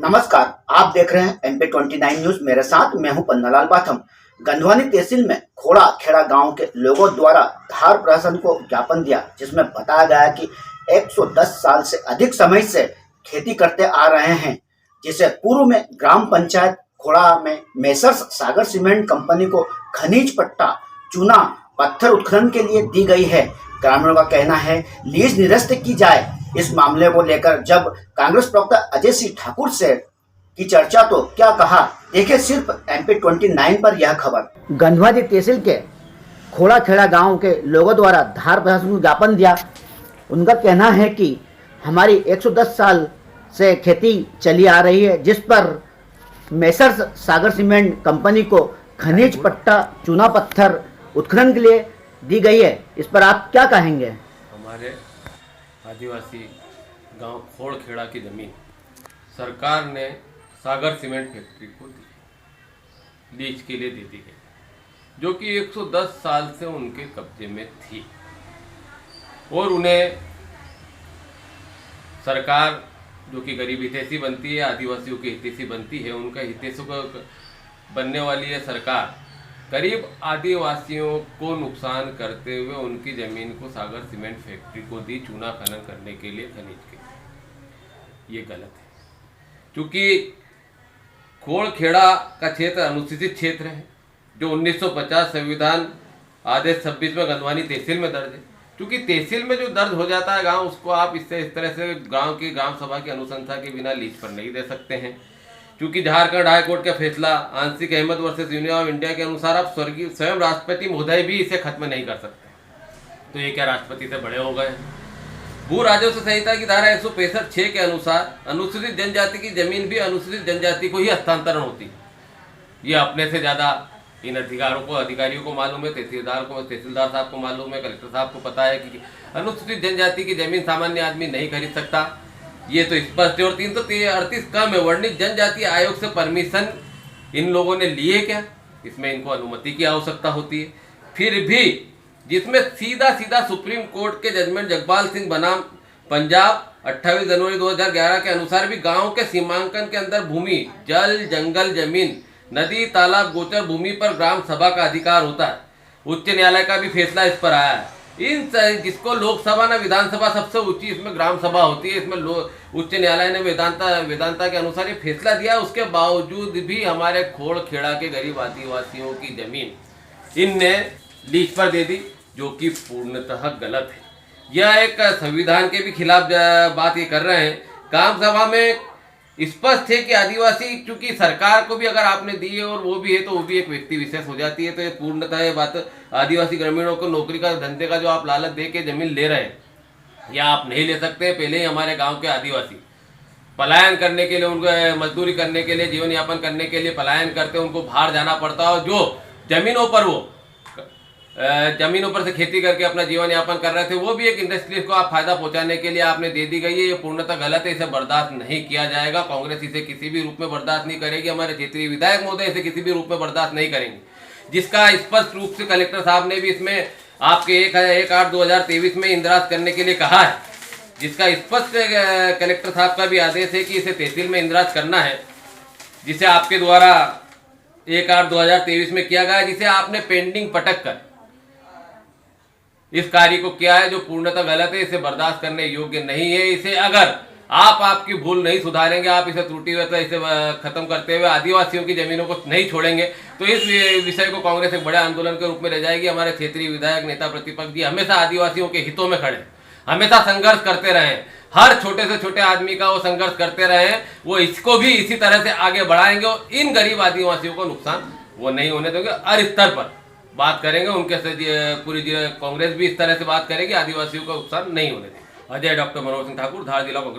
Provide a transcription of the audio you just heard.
नमस्कार, आप देख रहे हैं MP29 न्यूज। मेरे साथ मैं हूं पन्नालाल बाथम। गंधवानी तहसील में खोड़ा खेड़ा गांव के लोगों द्वारा धार प्रशासन को ज्ञापन दिया, जिसमें बताया गया कि 110 साल से अधिक समय से खेती करते आ रहे हैं, जिसे पूर्व में ग्राम पंचायत खोड़ा में मेसर्स सागर सीमेंट कंपनी को खनिज पट्टा, चूना, पत्थर उत्खनन के लिए दी गई है। ग्रामीणों का कहना है लीज निरस्त की जाए। इस मामले को लेकर जब कांग्रेस प्रवक्ता अजय सिंह ठाकुर से की चर्चा तो क्या कहा, देखे सिर्फ MP29 पर यह खबर। गंधवानी तहसील के खोड़ा खेड़ा गांव के लोगों द्वारा धार प्रशासन को ज्ञापन दिया। उनका कहना है कि हमारी 110 साल से खेती चली आ रही है, जिस पर मेसर्स सागर सीमेंट कंपनी को खनिज पट्टा, चूना पत्थर उत्खनन के लिए दी गई है। इस पर आप क्या कहेंगे? हमारे आदिवासी गांव खोड़ खेड़ा की ज़मीन सरकार ने सागर सीमेंट फैक्ट्री को दी, लीज के लिए दे दी गई, जो कि 110 साल से उनके कब्जे में थी। और उन्हें सरकार, जो कि गरीब हितैषी बनती है, आदिवासियों की हितैषी बनती है, उनका हितैषियों को बनने वाली है सरकार, करीब आदिवासियों को नुकसान करते हुए उनकी ज़मीन को सागर सीमेंट फैक्ट्री को दी, चूना खनन करने के लिए, खनिज के लिए। ये गलत है, क्योंकि खोड़ खेड़ा का क्षेत्र अनुसूचित क्षेत्र है, जो 1950 संविधान आदेश 26 में गंधवानी तहसील में दर्ज है। क्योंकि तहसील में जो दर्ज हो जाता है गांव, उसको आप इस तरह से गांव की ग्राम सभा की अनुशंसा के बिना लीज पर नहीं दे सकते हैं। क्योंकि झारखंड हाईकोर्ट का फैसला आंशिक Ahmad versus Union of India के अनुसार आप स्वर्गीय स्वयं राष्ट्रपति महोदय भी इसे खत्म नहीं कर सकते। तो ये क्या राष्ट्रपति से बड़े हो गए? भू राजस्व संहिता की धारा 165(6) के अनुसार अनुसूचित जनजाति की जमीन भी अनुसूचित जनजाति को ही हस्तांतरण होती है। ये अपने से ज्यादा इन अधिकारियों को मालूम है, तहसीलदार साहब को मालूम है, कलेक्टर साहब को पता है कि अनुसूचित जनजाति की जमीन सामान्य आदमी नहीं खरीद सकता। ये तो स्पष्ट है। और 338 का में वर्णित जनजाति आयोग से परमिशन इन लोगों ने लिए क्या? इसमें इनको अनुमति की आवश्यकता होती है। फिर भी जिसमें सीधा सुप्रीम कोर्ट के जजमेंट जगपाल सिंह बनाम पंजाब 28 जनवरी 2011 के अनुसार भी गांव के सीमांकन के अंदर भूमि, जल, जंगल, जमीन, नदी, तालाब, गोचर भूमि पर ग्राम सभा का अधिकार होता है। उच्च न्यायालय का भी फैसला इस पर आया है। जिसको लोकसभा ना विधानसभा सबसे ऊंची, इसमें ग्राम सभा होती है। इसमें उच्च न्यायालय ने वेदांता के अनुसार ये फैसला दिया। उसके बावजूद भी हमारे खोड़ खेड़ा के गरीब आदिवासियों की जमीन इनने लीज पर दे दी, जो कि पूर्णतः गलत है। यह एक संविधान के भी खिलाफ बात ये कर रहे हैं। ग्राम सभा में स्पष्ट है कि आदिवासी, चूंकि सरकार को भी अगर आपने दी है और वो भी है, तो वो भी एक व्यक्ति विशेष हो जाती है। तो ये पूर्णतः ये बात आदिवासी ग्रामीणों को नौकरी का, धंधे का जो आप लालच दे के जमीन ले रहे हैं, या आप नहीं ले सकते। पहले ही हमारे गांव के आदिवासी पलायन करने के लिए, उनको मजदूरी करने के लिए, जीवन यापन करने के लिए पलायन करते, उनको बाहर जाना पड़ता है। जो जमीनों पर से खेती करके अपना जीवन यापन कर रहे थे, वो भी एक इंडस्ट्री को आप फायदा पहुंचाने के लिए आपने दे दी गई है। ये पूर्णतः गलत है, इसे बर्दाश्त नहीं किया जाएगा। कांग्रेस इसे किसी भी रूप में बर्दाश्त नहीं करेगी। हमारे क्षेत्रीय विधायक महोदय इसे किसी भी रूप में बर्दाश्त नहीं करेंगे, जिसका स्पष्ट रूप से कलेक्टर साहब ने भी इसमें आपके 1/8/2023 में इंदराज करने के लिए कहा है, जिसका स्पष्ट कलेक्टर साहब का भी आदेश है कि इसे तहसील में इंदराज करना है, जिसे आपके द्वारा 1/8/2023 में किया गया है, जिसे आपने पेंडिंग पटक कर इस कार्य को किया है, जो पूर्णतः गलत है। इसे बर्दाश्त करने योग्य नहीं है। इसे अगर आप आपकी भूल नहीं सुधारेंगे, आप इसे त्रुटि इसे खत्म करते हुए आदिवासियों की जमीनों को नहीं छोड़ेंगे, तो इस विषय को कांग्रेस एक बड़े आंदोलन के रूप में ले जाएगी। हमारे क्षेत्रीय विधायक, नेता प्रतिपक्ष जी हमेशा आदिवासियों के हितों में खड़े, हमेशा संघर्ष करते रहे। हर छोटे से छोटे आदमी का वो संघर्ष करते रहे। वो इसको भी इसी तरह से आगे बढ़ाएंगे और इन गरीब आदिवासियों को नुकसान वो नहीं होने देंगे। हर स्तर पर बात करेंगे उनके से, पूरी कांग्रेस भी इस तरह से बात करेगी, आदिवासियों को नुकसान नहीं होने देगी। अजय डॉक्टर मनोज सिंह ठाकुर, धार जिला कांग्रेस।